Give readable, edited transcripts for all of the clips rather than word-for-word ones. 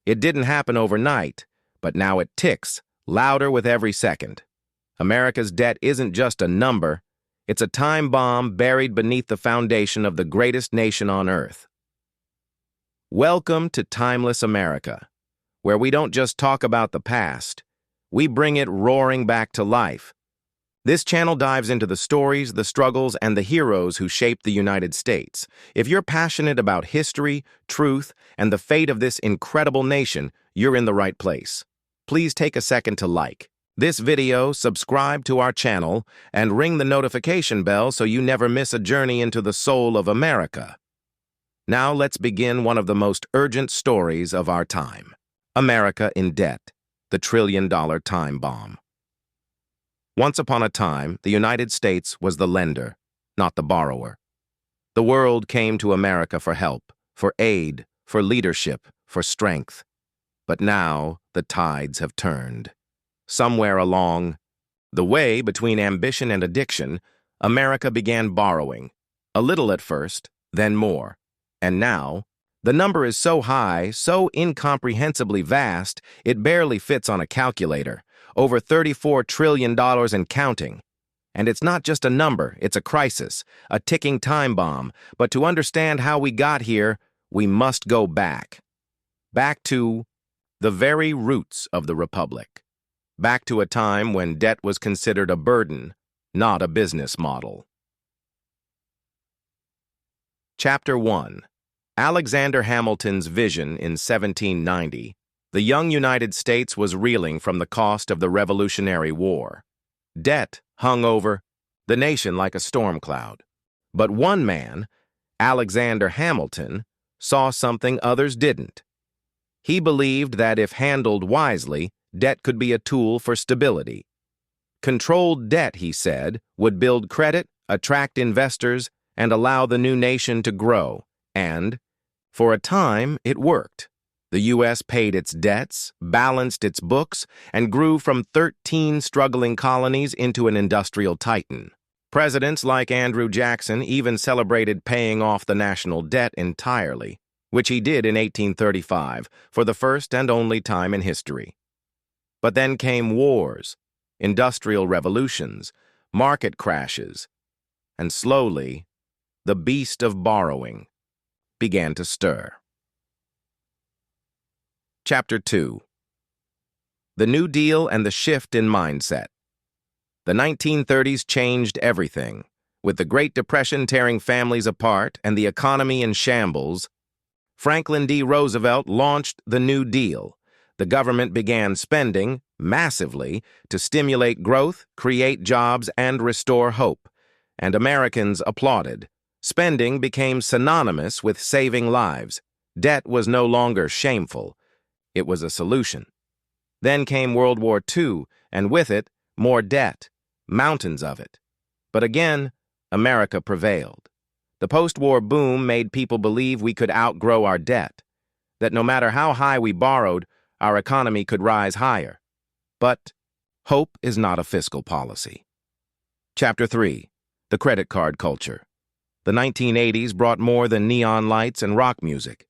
It didn't happen overnight, but now it ticks, louder with every second. America's debt isn't just a number, it's a time bomb buried beneath the foundation of the greatest nation on earth. Welcome to Timeless America, where we don't just talk about the past, we bring it roaring back to life. This channel dives into the stories, the struggles, and the heroes who shaped the United States. If you're passionate about history, truth, and the fate of this incredible nation, you're in the right place. Please take a second to like this video, subscribe to our channel, and ring the notification bell so you never miss a journey into the soul of America. Now let's begin one of the most urgent stories of our time. America in debt, the trillion-dollar time bomb. Once upon a time, the United States was the lender, not the borrower. The world came to America for help, for aid, for leadership, for strength. But now the tides have turned. Somewhere along the way between ambition and addiction, America began borrowing. A little at first, then more. And now, the number is so high, so incomprehensibly vast, it barely fits on a calculator. Over $34 trillion and counting. And it's not just a number, it's a crisis, a ticking time bomb. But to understand how we got here, we must go back. Back to the very roots of the Republic. Back to a time when debt was considered a burden, not a business model. Chapter 1. Alexander Hamilton's vision in 1790. The young United States was reeling from the cost of the Revolutionary War. Debt hung over the nation like a storm cloud. But one man, Alexander Hamilton, saw something others didn't. He believed that if handled wisely, debt could be a tool for stability. Controlled debt, he said, would build credit, attract investors, and allow the new nation to grow. And, for a time, it worked. The U.S. paid its debts, balanced its books, and grew from 13 struggling colonies into an industrial titan. Presidents like Andrew Jackson even celebrated paying off the national debt entirely, which he did in 1835 for the first and only time in history. But then came wars, industrial revolutions, market crashes, and slowly, the beast of borrowing began to stir. Chapter 2. The New Deal and the Shift in Mindset. The 1930s changed everything. With the Great Depression tearing families apart and the economy in shambles, Franklin D. Roosevelt launched the New Deal. The government began spending massively to stimulate growth, create jobs, and restore hope. And Americans applauded. Spending became synonymous with saving lives. Debt was no longer shameful. It was a solution. Then came World War II, and with it, more debt, mountains of it. But again, America prevailed. The post-war boom made people believe we could outgrow our debt, that no matter how high we borrowed, our economy could rise higher. But hope is not a fiscal policy. Chapter 3. The Credit Card Culture. The 1980s brought more than neon lights and rock music.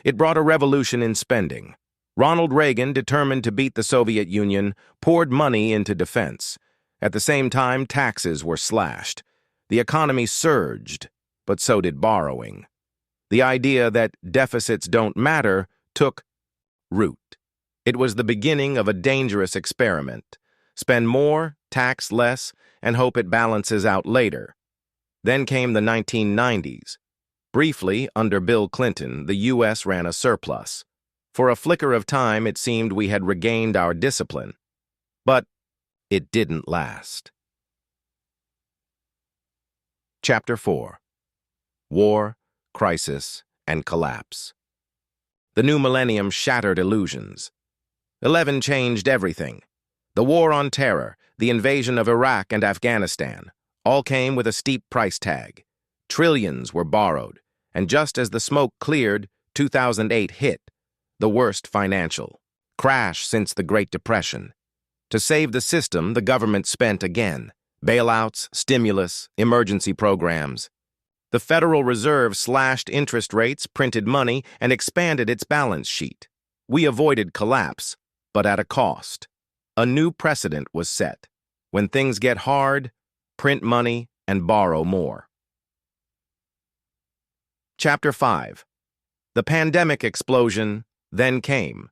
It brought a revolution in spending. Ronald Reagan, determined to beat the Soviet Union, poured money into defense. At the same time, taxes were slashed. The economy surged, but so did borrowing. The idea that deficits don't matter took root. It was the beginning of a dangerous experiment. Spend more, tax less, and hope it balances out later. Then came the 1990s. Briefly, under Bill Clinton, the U.S. ran a surplus. For a flicker of time, it seemed we had regained our discipline. But it didn't last. Chapter 4. War, Crisis, and Collapse. The new millennium shattered illusions. 11 changed everything. The war on terror, the invasion of Iraq and Afghanistan, all came with a steep price tag. Trillions were borrowed, and just as the smoke cleared, 2008 hit, the worst financial crash since the Great Depression. To save the system, the government spent again. Bailouts, stimulus, emergency programs. The Federal Reserve slashed interest rates, printed money, and expanded its balance sheet. We avoided collapse, but at a cost. A new precedent was set. When things get hard, print money and borrow more. Chapter 5. The pandemic explosion then came.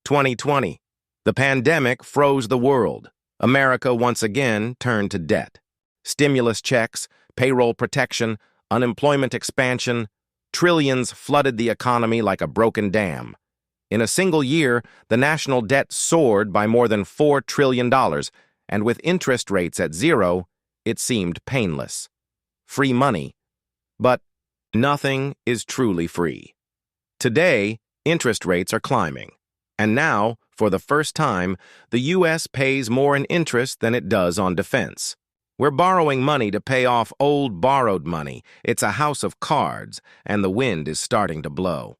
2020. The pandemic froze the world. America once again turned to debt. Stimulus checks, payroll protection, unemployment expansion, trillions flooded the economy like a broken dam. In a single year, the national debt soared by more than $4 trillion, and with interest rates at zero, it seemed painless. Free money. But nothing is truly free. Today, interest rates are climbing. And now, for the first time, the U.S. pays more in interest than it does on defense. We're borrowing money to pay off old borrowed money. It's a house of cards, and the wind is starting to blow.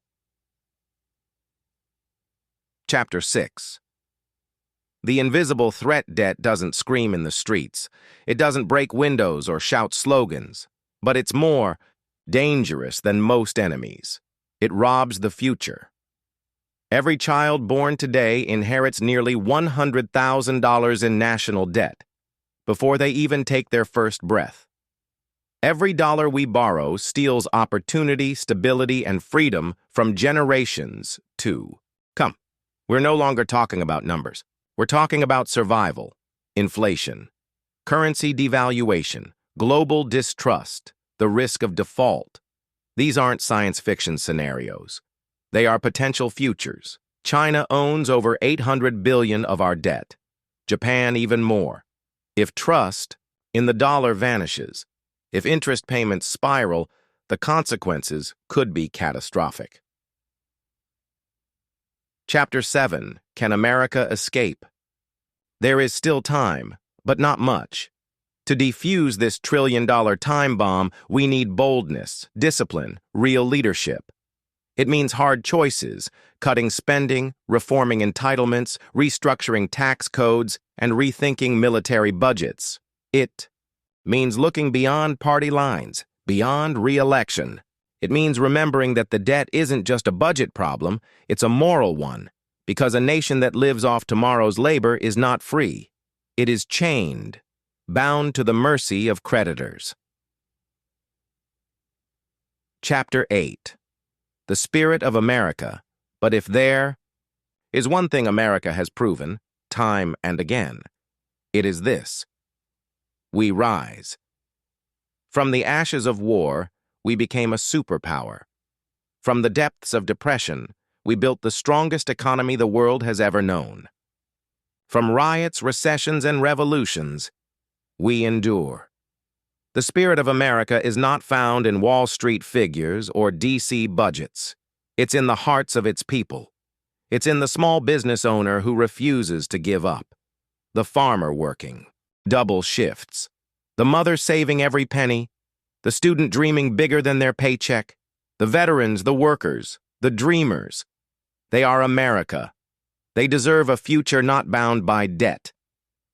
Chapter 6. The invisible threat debt doesn't scream in the streets. It doesn't break windows or shout slogans. But it's more dangerous than most enemies. It robs the future. Every child born today inherits nearly $100,000 in national debt before they even take their first breath. Every dollar we borrow steals opportunity, stability, and freedom from generations to come. We're no longer talking about numbers. We're talking about survival, inflation, currency devaluation, global distrust, the risk of default. These aren't science fiction scenarios. They are potential futures. China owns over $800 billion of our debt. Japan even more. If trust in the dollar vanishes, if interest payments spiral, the consequences could be catastrophic. Chapter 7. Can America escape? There is still time, but not much. To defuse this trillion-dollar time bomb, we need boldness, discipline, real leadership. It means hard choices, cutting spending, reforming entitlements, restructuring tax codes, and rethinking military budgets. It means looking beyond party lines, beyond re-election. It means remembering that the debt isn't just a budget problem, it's a moral one, because a nation that lives off tomorrow's labor is not free. It is chained, bound to the mercy of creditors. Chapter 8. The spirit of America. But if there is one thing America has proven, time and again, it is this: we rise. From the ashes of war, we became a superpower. From the depths of depression, we built the strongest economy the world has ever known. From riots, recessions, and revolutions, we endure. The spirit of America is not found in Wall Street figures or D.C. budgets. It's in the hearts of its people. It's in the small business owner who refuses to give up, the farmer working double shifts, the mother saving every penny, the student dreaming bigger than their paycheck, the veterans, the workers, the dreamers. They are America. They deserve a future not bound by debt.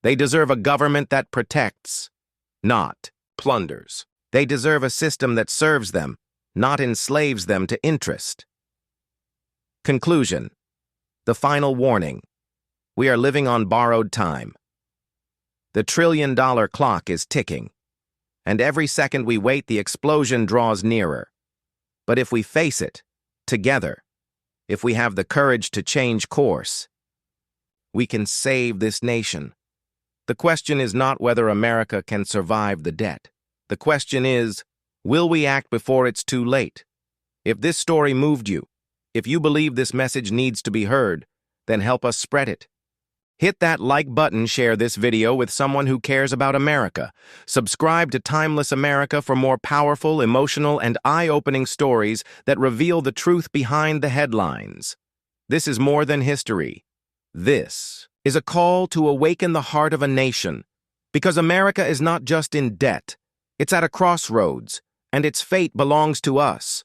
They deserve a government that protects, not plunders. They deserve a system that serves them, not enslaves them to interest. Conclusion. The final warning. We are living on borrowed time. The trillion-dollar clock is ticking, and every second we wait, the explosion draws nearer. But if we face it, together, if we have the courage to change course, we can save this nation. The question is not whether America can survive the debt. The question is, will we act before it's too late? If this story moved you, if you believe this message needs to be heard, then help us spread it. Hit that like button, share this video with someone who cares about America. Subscribe to Timeless America for more powerful, emotional, and eye-opening stories that reveal the truth behind the headlines. This is more than history. This is a call to awaken the heart of a nation, because America is not just in debt. It's at a crossroads, and its fate belongs to us.